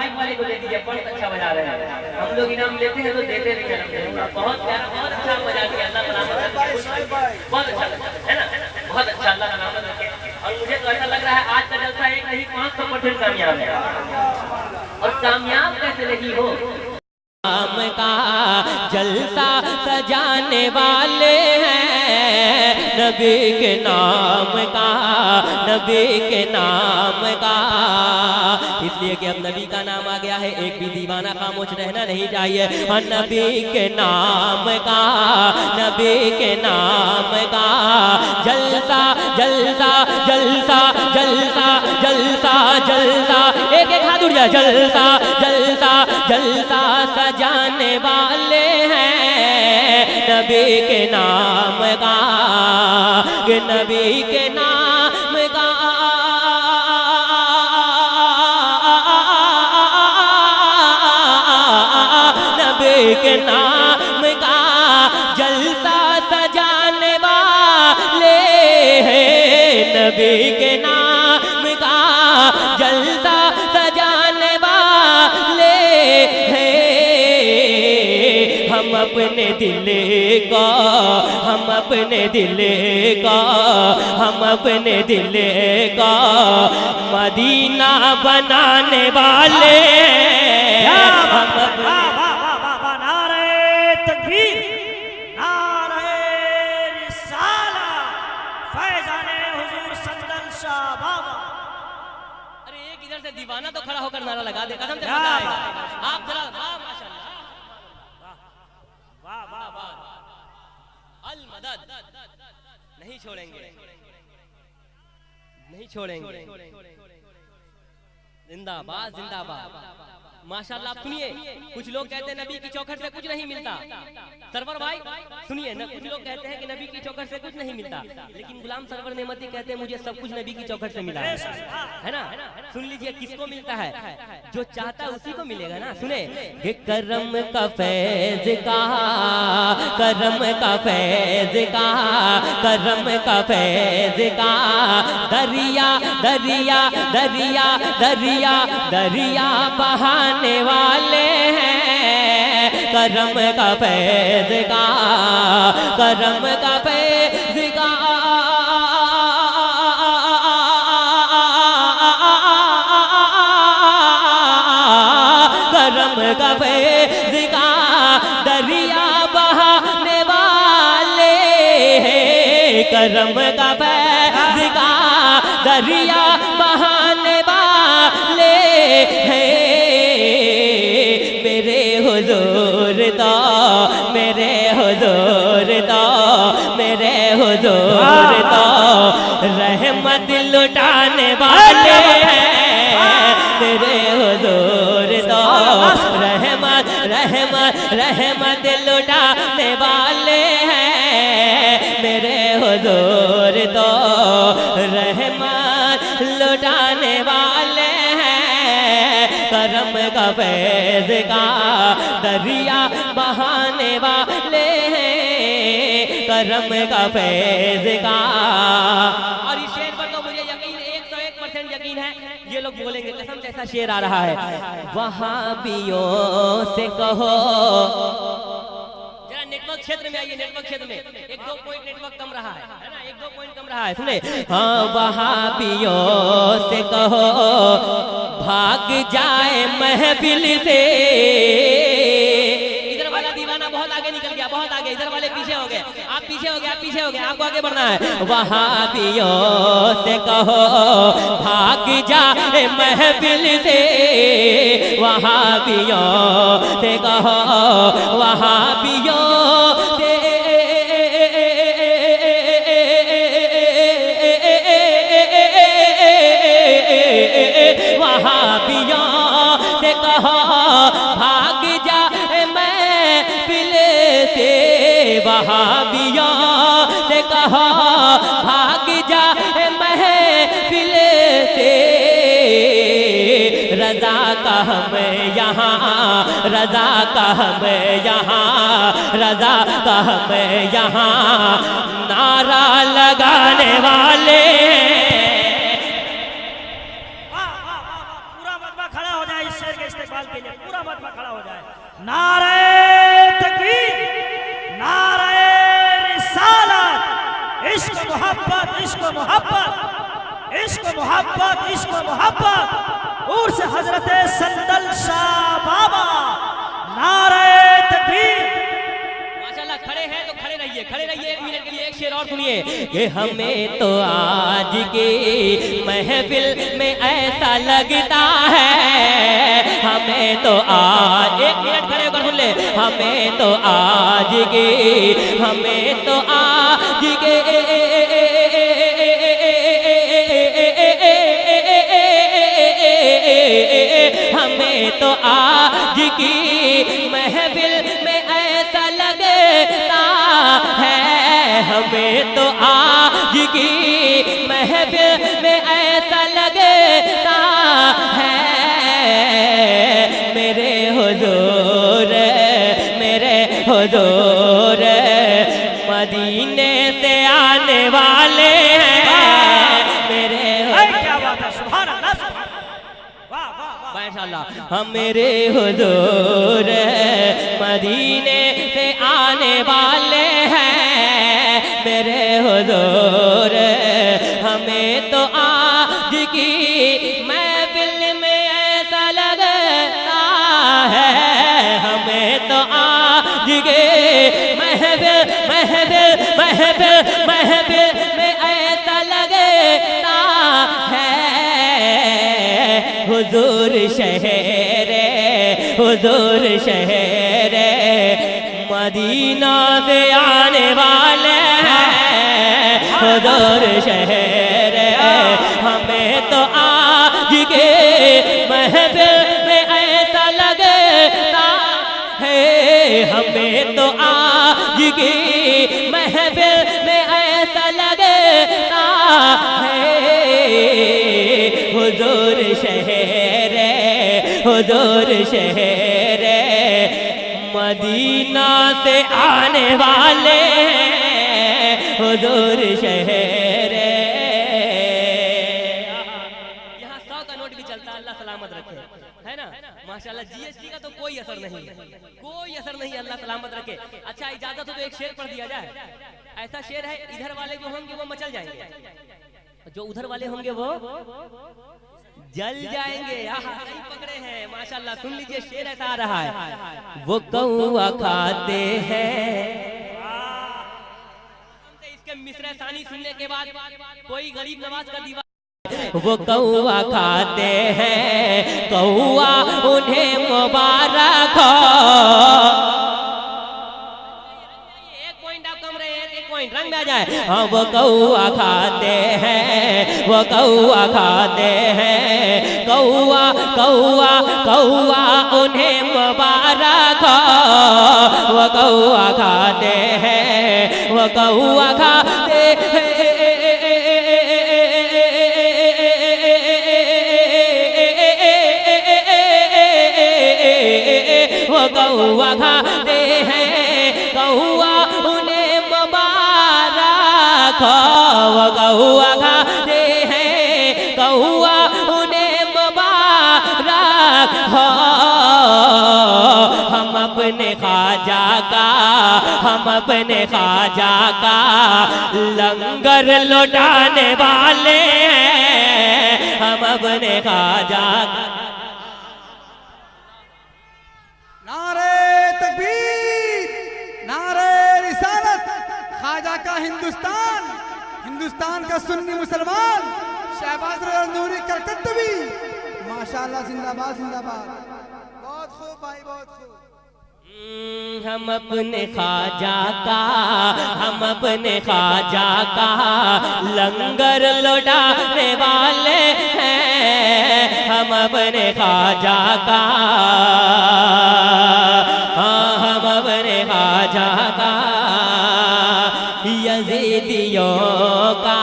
Mic वाले को दे दीजिए, बहुत अच्छा बजा रहे हैं। हम लोग इनाम लेते हैं तो देते नहीं हैं। बहुत प्यारा, बहुत अच्छा बजा दिया, अल्लाह का नाम बहुत अच्छा है ना, बहुत अच्छा, अल्लाह का नाम रखे। और मुझे तो ऐसा लग रहा है आज का जलसा एक नहीं 500% कामयाब है। और कामयाब कैसे नहीं हो, नाम का जलसा सजाने वाले हैं, नबी के नाम का, नबी के नाम का। इसलिए कि अब नबी का नाम आ गया है, एक भी दीवाना खामोश रहना नहीं चाहिए। और नबी के नाम का, नबी के नाम का जलसा जलसा जलसा जलसा जलसा जलसा, एक एक हाथ उठ जाए, जलसा जलसा जलसा सजाने वाले हैं, नबी के नाम का, नबी के नाम का। नबी के नाम का जलसा सजाने वाले हैं, नबी के नाम का जलसा सजाने वाले हैं। हम अपने दिल का, हम अपने दिल का, हम अपने दिल का मदीना बनाने वाले हैं। हम अपने दीवाना तो खड़ा होकर नारा लगा दे, कसम से आप जरा माशाअल्लाह, वाह वाह वाह, अल मदद, नहीं छोड़ेंगे, नहीं छोड़ेंगे, जिंदाबाद जिंदाबाद। माशाअल्लाह। आप सुनिए, कुछ लोग कहते हैं नबी की चौखट से कुछ नहीं मिलता। सरवर भाई सुनिए ना, कुछ लोग कहते हैं कि नबी की चौखट से कुछ नहीं मिलता, लेकिन गुलाम सरवर नेमती कहते हैं मुझे सब कुछ नबी की चौखट से मिला है ना। सुन लीजिए किसको मिलता है, जो चाहता है उसी को मिलेगा ना। सुने, करम का फैज का, करम का फैज का, करम का फैज का, दरिया दरिया दरिया दरिया दरिया बहाने वाले हैं, करम का फैज का, करम का फैज का। करम का फैज का दरिया बहाने वाले हैं, करम का फैज का दरिया बहाने वाले हैं। मेरे हुजूर तो, मेरे हुजूर तो, मेरे हुजूर तो रहमत लुटाने वाले हैं, मेरे हुजूर तो रहमत रहमत रहमत लुटाने वाले हैं, मेरे हुजूर तो रहमत लुटाने वाले हैं, करम का फैज का दरिया बहाने वाले हैं, करम का फैज का। और इस शेर पर तो मुझे यकीन 101% यकीन है, ये लोग बोलेंगे कसम से ऐसा शेर आ रहा है। वहाबियों से कहो, जरा नेटवर्क क्षेत्र में आइए, नेटवर्क क्षेत्र में 1-2 पॉइंट नेटवर्क कम रहा है ना, 1-2 पॉइंट कम रहा है। सुने, हाँ वहाबियों से कहो भाग जाए महफिल से। इधर वाला दीवाना बहुत आगे निकल गया, बहुत आगे, इधर वाले पीछे हो गए, आप पीछे हो गए, आप पीछे हो गए, आपको आगे बढ़ना है। वहाबियों से कहो भाग जाए महफिल से, वहाबियों से कहो, वहाबियों से वहाबियों से कहो भाग जाए महफिल से, वहाबियों से कहो भाग जाए महफिल से। रजा का हम यहाँ, रजा का हम यहाँ, रजा का हम यहाँ नारा लगाने वाले। पूरा मजमा खड़ा हो जाए इस शेर के इस्तेमाल के लिए पूरा मजमा खड़ा हो जाए। नारे तकबीर, नारे रिसालत, इश्क मोहब्बत, इश्क मोहब्बत, इश्क मोहब्बत, इश्क मोहब्बत, उर्स हजरत संदल शाह बाबा। नारे तकबीर। माशाल्लाह, खड़े हैं तो खड़े रहिए, खड़े रहिए 1 मिनट के लिए। एक शेर और सुनिए। ये हमें तो आज की महफिल में ऐसा लगता है, हमें तो आज, 1 मिनट खड़े होकर सुन ले। हमें तो आज की, हमें तो आज के, हमें तो आज की महफिल में ऐसा लगता है, हमें तो आज की महफिल में ऐसा लगता है, मेरे हुजूर, मेरे हुजूर मदीने से आने वाले हैं, मेरे क्या बात है, सुभान अल्लाह, वाह वाह वाह। माशाल्लाह। हम मेरे हुजूर मदीने से आने वाले हैं, मेरे हुजूर हमें तो आज की महफिल में ऐसा लगता है, हमें तो आज के महफिल महफिल महफिल महफिल में ऐसा लगता है, हुजूर शहरे, हुजूर शहरे मदीना से आने वाले हैं, हुजूर शहरे हमें तो आज के महफिल में ऐसा लगता है, हमें तो आज की महफिल में ऐसा लगता है, हुजूर शहरे, हुजूर शहरे मदीना से आने वाले हैं, हुजूर शहरे। यहाँ 100 का नोट भी चलता, अल्लाह सलामत रखे, है ना। माशाल्लाह, जीएसटी का तो कोई असर नहीं है, कोई असर नहीं, अल्लाह सलामत रखे। अच्छा, इजाजत हो तो एक शेर पढ़ दिया जाए। ऐसा शेर है, इधर वाले जो होंगे वो मचल जाएंगे, जो उधर वाले होंगे वो जल जाएंगे। सही पकड़े हैं, माशाल्लाह। सुन लीजिए, शेर ऐसा आ रहा है। वो कौआ खाते हैं, इसके मिसरे सानी सुनने के बाद कोई गरीब नवाज का दीवार, वो कौआ खाते हैं, कौआ उन्हें मुबारक हो। एक पॉइंट आप कम रहे, एक पॉइंट रंग में आ जाए। हाँ, वो कौआ खाते हैं, वो कौआ खाते हैं, कौआ कौआ कौआ उन्हें मुबारक हो। वो कौआ खाते हैं, वो कौआ खाते हैं, वो कौआ खाते हैं, कौआ उन्हें मुबारक हो। वो कौआ खाते हैं, कौआ उन्हें मुबारक हो। हम अपने ख्वाजा का, हम अपने ख्वाजा का लंगर लौटाने वाले हैं, हम अपने ख्वाजा का। नारे तकबीर, नारे रिसालत, ख्वाजा का हिंदुस्तान, हिंदुस्तान का सुन्नी मुसलमान शहबाज नूरी कलकत्तवी, माशाल्लाह, जिंदाबाद जिंदाबाद। बहुत खूब भाई, बहुत खूब। हम अपने ख्वाजा का, हम अपने ख्वाजा का लंगर लौटाने वाले हैं, हम अपने ख्वाजा का, हाँ, हम अपने ख्वाजा का यजीदियों का।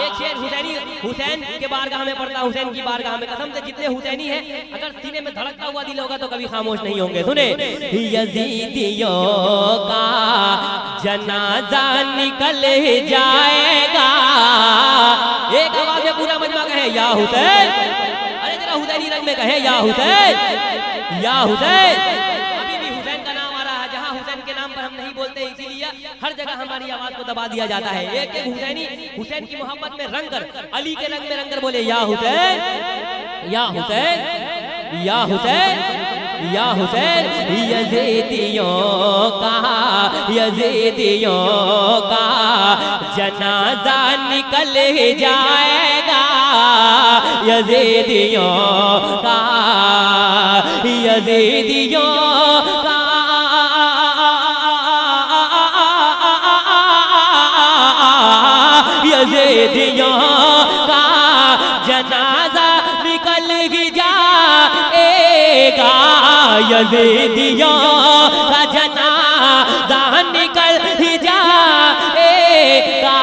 एक शेर हुसैनी, हुसैन के बारगाह में पढ़ता, हुसैन की बारगाह में कसम से जितने हुसैनी हैं, अगर सीने में धड़कता हुआ दिल होगा तो कभी खामोश नहीं होंगे। सुने, यजीदियों का जनाजा निकल जाएगा। एक आवाज में पूरा मजमा कहे, या हुसैन। अरे जरा हुसैनी ही रंग में कहे या हुसैन, या हुसैन। अभी भी हुसैन का नाम आ रहा है, जहाँ हुसैन के नाम पर हम नहीं बोलते, इसीलिए हर जगह हमारी आवाज को दबा दिया जाता है। एक एक हुसैनी हुसैन की मोहब्बत में रंग कर, अली के रंग में रंग कर बोले या हुसैन, या हुसैन, या हुसैन, या हुसैन। यजीदियों का, यजीदियों का जनाजा निकल जाएगा, यजीदियों का, यजीदियों का यजीदियों का जनाजा निकल जाएगा, यजीदियों का जनाजा निकल जाएगा।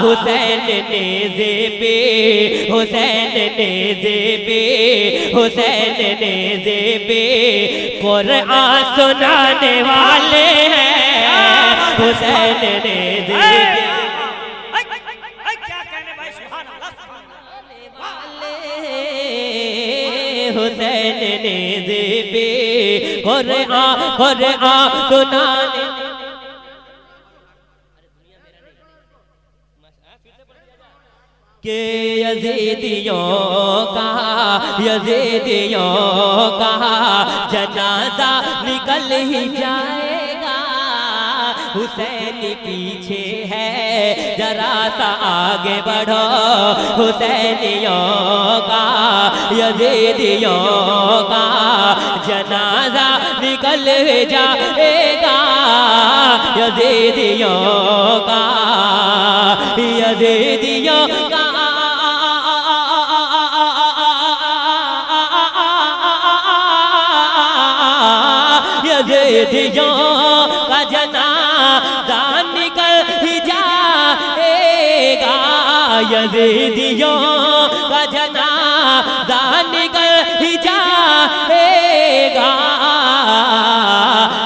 हुसैन नेज़े पे, हुसैन नेज़े पे, हुसैन नेज़े पे कुरान सुनाने वाले हैं, हुसैन नेज़े पे। क्या कहने भाई, सुभान अल्लाह, सुभान हुसैन नेज़े पे कुरान, कुरान सुनाने। के यजीदियों का, यजीदियों का जनाजा निकल ही जाएगा। हुसैन पीछे है, जरा सा आगे बढ़ो, हुसैनियों का, यजीदियों का जनाजा निकल जाएगा, यजीदियों का, यजीदियों का यजीदियों का जनाजा निकल ही जाएगा, यजीदियों का जनाजा निकल ही जाएगा।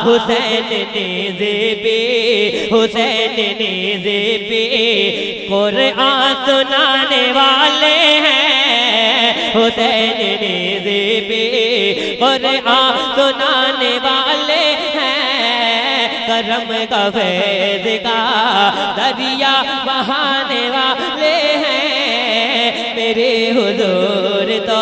हुसैन नेज़े पे, हुसैन नेज़े पे कुरान सुनाने वाले हैं, हुसैन नेज़े पे कुरान सुनाने वाले हैं। करम का फैज़ का दरिया बहाने वाले हैं मेरे हुजूर। तो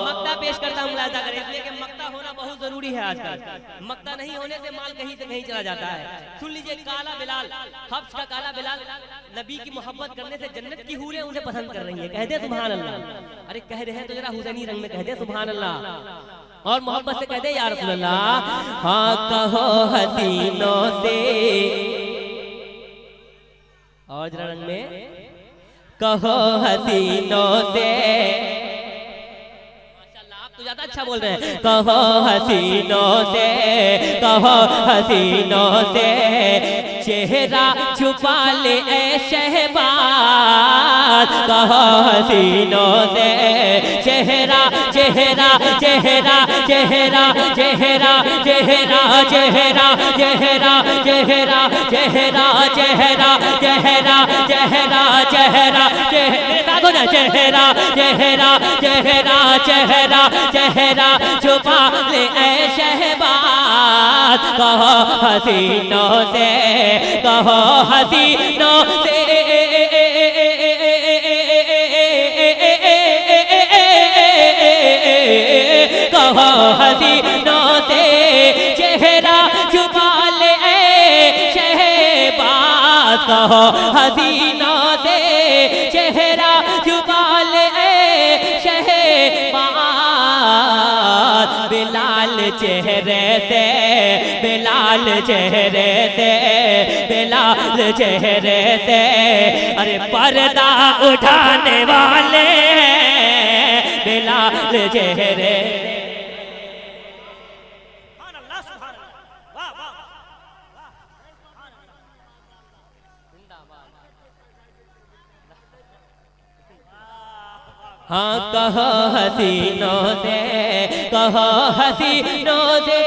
मक्ता पेश करता हूँ, मुलाज़ा करें, इसलिए कि मक्ता होना बहुत जरूरी है आजकल। मक्ता नहीं होने से माल कहीं से कहीं चला जाता है। सुन लीजिए, काला बिलाल, हफ्स का काला बिलाल नबी की मोहब्बत करने से जन्नत की हूरें उसे पसंद कर रही है। कह दे सुभान अल्लाह। अरे कह रहे हैं तो जरा हुसैनी रंग में कह दे सुभान अल्लाह, और मोहब्बत से कह दे या रसूल अल्लाह। हाँ कहो हसीनों से, और जरा रंग में कहो हसीनों से। तो ज्यादा अच्छा बोल रहे हैं। कहो हसीनों से, कहो हसीनों से चेहरा छुपा ले ए शहबाज। कहो हसीनों से चेहरा, चेहरा, चेहरा, चेहरा, चेहरा, चेहरा, चेहरा, चेहरा, चेहरा, चेहरा, चेहरा, चेहरा, चेहरा, चेहरा, चेहरा, चेहरा, चेहरा, चेहरा, चेहरा, चेहरा छुपा ले ऐ शहबाज। कहो हसीनों से, कहो हसीनों से कहो हसीनों से चेहरा छुपा ले ऐ शहबाज। कहो हसीनों से चेहरा छुपा ले ऐ शहबाज। बिलाल चेहरे से, बिलाल चेहरे से, बिलाल चेहरे से अरे पर्दा उठाने वाले बिलाल चेहरे से। हाँ कहो हसीनों से, कहो हसीनों से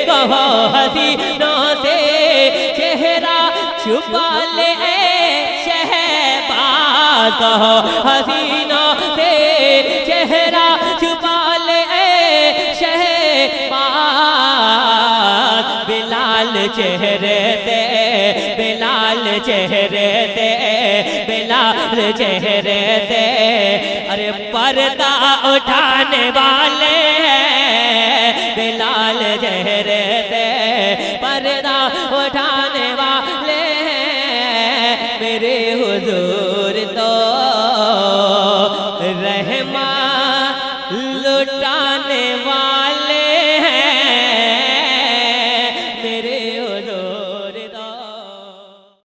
कहो हसीनों से चेहरा छुपा ले शहबाज हसीनों से चेहरा छुपा ले शहबाज बिलाल चेहरे से बिलाल चेहरे से बिलाल चेहरे से अरे पर्दा उठाने वाले बिलाल चेहरे से पर्दा उठाने